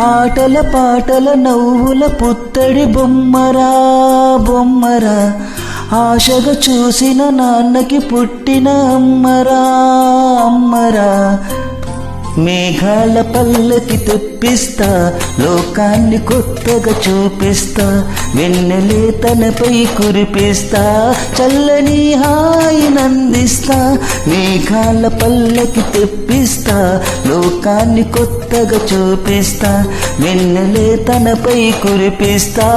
ఆటల పాటల నవ్వుల పుత్తడి బొమ్మరా బొమ్మరా, ఆశగా చూసిన నాన్నకి పుట్టిన అమ్మరా అమ్మరా. మేఘాల పల్లకి తెప్పిస్తా, లోకాన్ని కొత్తగా చూపిస్తా, వెన్నెలే తనపై కురిపిస్తా, చల్లని హాయినందిస్తా. మేఘాల పల్లకి తెప్పిస్తా, లోకాన్ని కొత్తగా చూపిస్తా, వెన్నెలే తనపై కురిపిస్తా,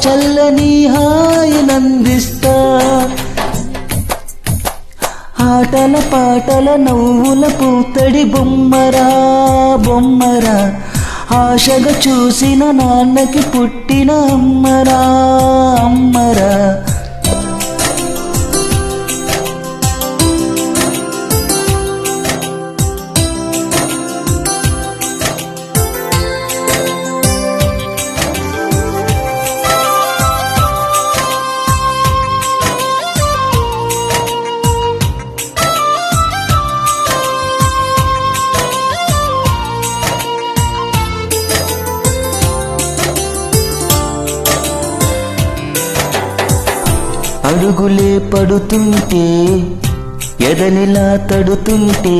చల్లని హాయినందిస్తా. ఆటల పాటల నవ్వుల పుత్తడి బొమ్మరా బొమ్మరా, ఆశగా చూసిన నాన్నకి పుట్టిన అమ్మరా అమ్మరా. అడుగులే పడుతుంటే, ఎదనిలా తడుతుంటే,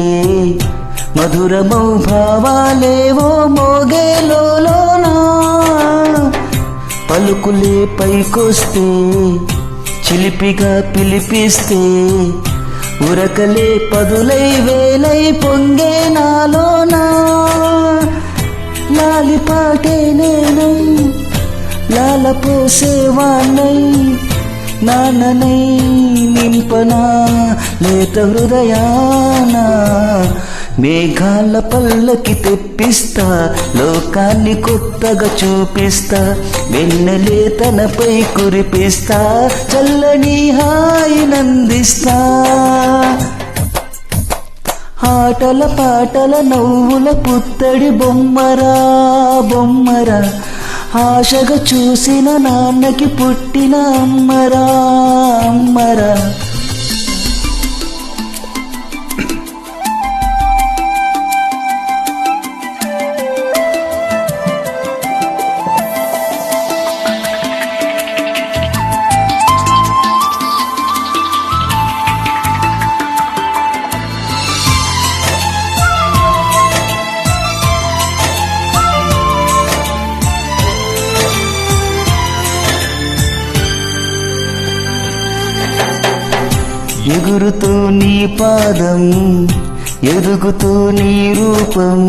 మధురమౌ భావాలేవో మోగేలోనా. పలుకులే పైకొస్తే, చిలిపిగా పిలిపిస్తే, ఉరకలే పదులై వేలై పొంగే నాలోనా. లాలిపాటే నేనై లాలపోసేవాణ్ణై, నాన్ననై నింపనా లేత హృదయాన. మేఘాల పల్లకి తెప్పిస్తా, లోకాన్ని కొత్తగా చూపిస్తా, వెన్నెలే తనపై కురిపిస్తా, చల్లని హాయినందిస్తా. ఆటల పాటల నవ్వుల పుత్తడి బొమ్మరా బొమ్మరా, ఆశగా చూసిన నాన్నకి పుట్టిన అమ్మరా అమ్మరా. ఎగురుతూ నీ పాదం, ఎదుగుతూ నీ రూపం,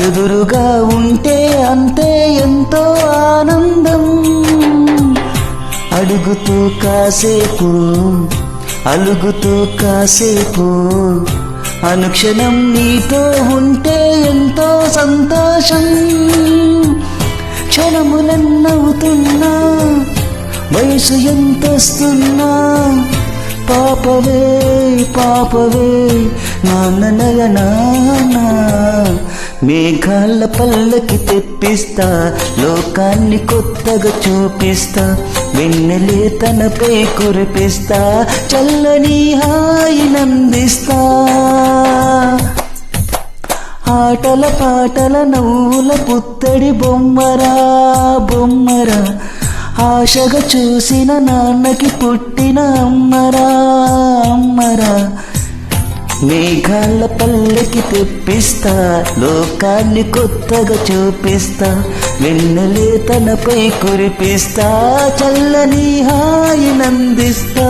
ఎదురుగా ఉంటే అంతే ఎంతో ఆనందం. అడుగుతూ కాసేపు, అలుగుతూ కాసేపు, అనుక్షణం నీతో ఉంటే ఎంతో సంతోషం. క్షణములన్నవుతున్నా, వయసు ఎంతొస్తున్నా, పాపవే పాపవే నాన్న. మేఘాల పల్లకి తెప్పిస్తా, లోకాన్ని కొత్తగా చూపిస్తా, వెన్నెలే తనపై కురిపిస్తా, చల్లని హాయినందిస్తా. ఆటల పాటల నవ్వుల పుత్తడి బొమ్మరా బొమ్మరా, ఆశగా చూసిన నాన్నకి పుట్టిన అమ్మరా అమ్మరా. మేఘాల పల్లకి తెప్పిస్తా, లోకాన్ని కొత్తగా చూపిస్తా, వెన్నెలే తనపై కురిపిస్తా, చల్లని హాయినందిస్తా.